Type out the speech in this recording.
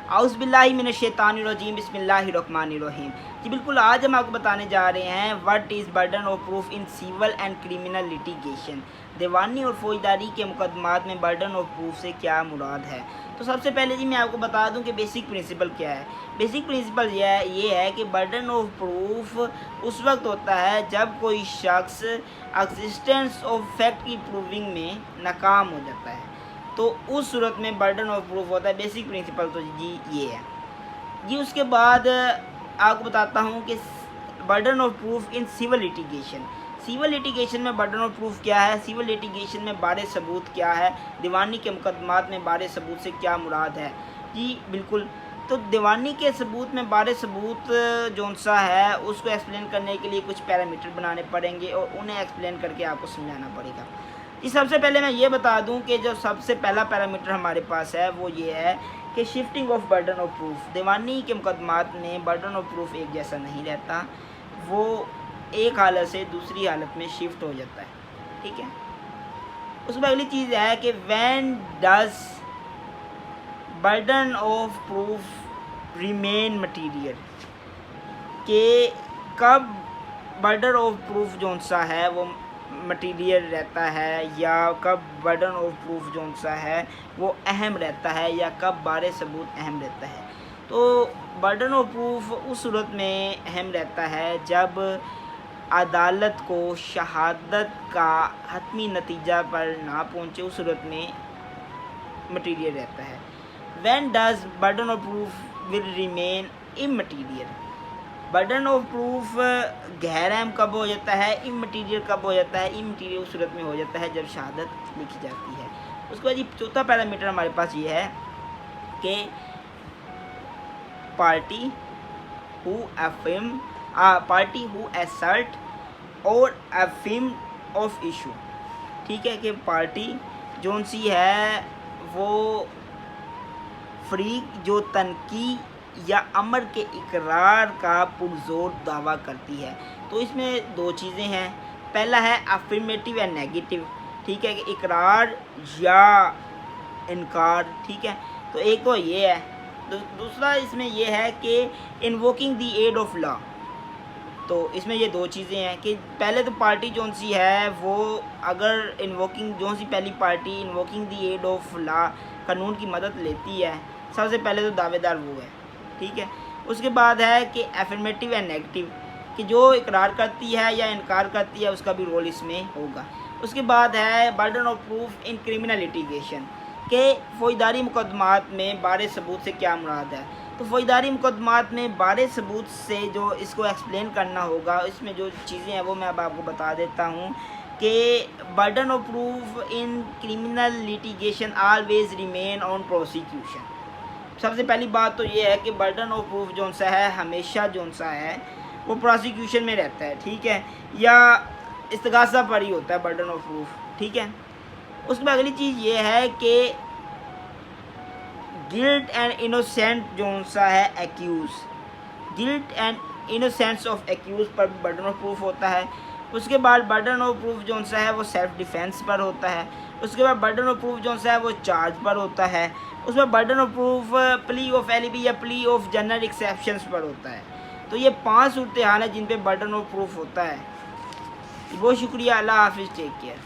اعوذ باللہ من الشیطان الرجیم، بسم اللہ الرحمن الرحیم۔ جی بالکل، آج ہم آپ کو بتانے جا رہے ہیں what is burden of proof in civil and criminal litigation, دیوانی اور فوجداری کے مقدمات میں برڈن آف پروف سے کیا مراد ہے۔ تو سب سے پہلے جی میں آپ کو بتا دوں کہ بیسک پرنسپل کیا ہے۔ بیسک پرنسپل یہ ہے کہ برڈن آف پروف اس وقت ہوتا ہے جب کوئی شخص ایگزسٹنس آف فیکٹ کی پروونگ میں ناکام ہو جاتا ہے، تو اس صورت میں برڈن آف پروف ہوتا ہے۔ بیسک پرنسپل تو جی یہ ہے۔ جی اس کے بعد آپ کو بتاتا ہوں کہ burden of proof in civil litigation. Civil litigation میں برڈن آف پروف کیا ہے، سول لیٹیگیشن میں بار ثبوت کیا ہے، دیوانی کے مقدمات میں بار ثبوت سے کیا مراد ہے۔ جی بالکل، تو دیوانی کے ثبوت میں بار ثبوت جون سا ہے اس کو ایکسپلین کرنے کے لیے کچھ پیرامیٹر بنانے پڑیں گے اور انہیں ایکسپلین کر کے آپ کو سمجھانا پڑے گا۔ جی سب سے پہلے میں یہ بتا دوں کہ جو سب سے پہلا پیرامیٹر ہمارے پاس ہے وہ یہ ہے کہ shifting of burden of proof. دیوانی کے مقدمات میں برڈن آف پروف ایک جیسا نہیں رہتا، وہ ایک حالت سے دوسری حالت میں شفٹ ہو جاتا ہے، ٹھیک ہے۔ اس میں اگلی چیز ہے کہ when does burden of proof remain material, کہ کب برڈن آف پروف جون سا ہے وہ مٹیریل رہتا ہے، یا کب برڈن آف پروف جون سا ہے وہ اہم رہتا ہے، یا کب بار ثبوت اہم رہتا ہے۔ تو برڈن آف پروف اس صورت میں اہم رہتا ہے جب عدالت کو شہادت کا حتمی نتیجہ پر نہ پہنچے، اس صورت میں مٹیریل رہتا ہے۔ When does burden of proof will remain immaterial, burden of proof غیر اہم کب ہو جاتا ہے، امٹیریل کب ہو جاتا ہے۔ امٹیریل اس صورت میں ہو جاتا ہے جب شہادت لکھی جاتی ہے۔ اس کے بعد چوتھا پیرامیٹر ہمارے پاس یہ ہے کہ پارٹی ہو ایسرٹ اور افرم آف ایشو، ٹھیک ہے، کہ پارٹی جون سی ہے وہ فریق جو تنقید یا امر کے اقرار کا پرزور دعویٰ کرتی ہے۔ تو اس میں دو چیزیں ہیں، پہلا ہے افرمیٹیو اینڈ نیگیٹو، ٹھیک ہے، کہ اقرار یا انکار، ٹھیک ہے۔ تو ایک تو یہ ہے، دوسرا اس میں یہ ہے کہ انووکنگ دی ایڈ آف لا۔ تو اس میں یہ دو چیزیں ہیں کہ پہلے تو پارٹی جون سی ہے وہ اگر انووکنگ جون سی پہلی party invoking the aid of law قانون کی مدد لیتی ہے، سب سے پہلے تو دعوے دار وہ ہے، ٹھیک ہے۔ اس کے بعد ہے کہ افرمیٹیو اینڈ نیگیٹو، کہ جو اقرار کرتی ہے یا انکار کرتی ہے اس کا بھی رول اس میں ہوگا۔ اس کے بعد ہے burden of proof in criminal litigation, کہ فوجداری مقدمات میں بار ثبوت سے کیا مراد ہے۔ تو فوجداری مقدمات میں بار ثبوت سے جو اس کو ایکسپلین کرنا ہوگا، اس میں جو چیزیں ہیں وہ میں اب آپ کو بتا دیتا ہوں کہ burden of proof in criminal litigation always remain on prosecution. سب سے پہلی بات تو یہ ہے کہ برڈن آف پروف جون سا ہے ہمیشہ جون سا ہے وہ پروسیکیوشن میں رہتا ہے، ٹھیک ہے، یا استغاثہ پر ہی ہوتا ہے برڈن آف پروف، ٹھیک ہے۔ اس میں اگلی چیز یہ ہے کہ گلٹ اینڈ انوسینٹ جون سا ہے accused, guilt and innocence of accused per burden of proof ہوتا ہے۔ اس کے بعد برڈن آف پروف جون سا ہے وہ سیلف ڈیفینس پر ہوتا ہے۔ اس کے بعد برڈن آف پروف جون سا ہے وہ چارج پر ہوتا ہے۔ اس میں burden of proof plea of alibi یا پلی آف جنرل ایکسیپشنس پر ہوتا ہے۔ تو یہ 5 صورتحال ہیں جن پہ برڈن آف پروف ہوتا ہے۔ بہت شکریہ، اللہ حافظ، ٹیک کیئر۔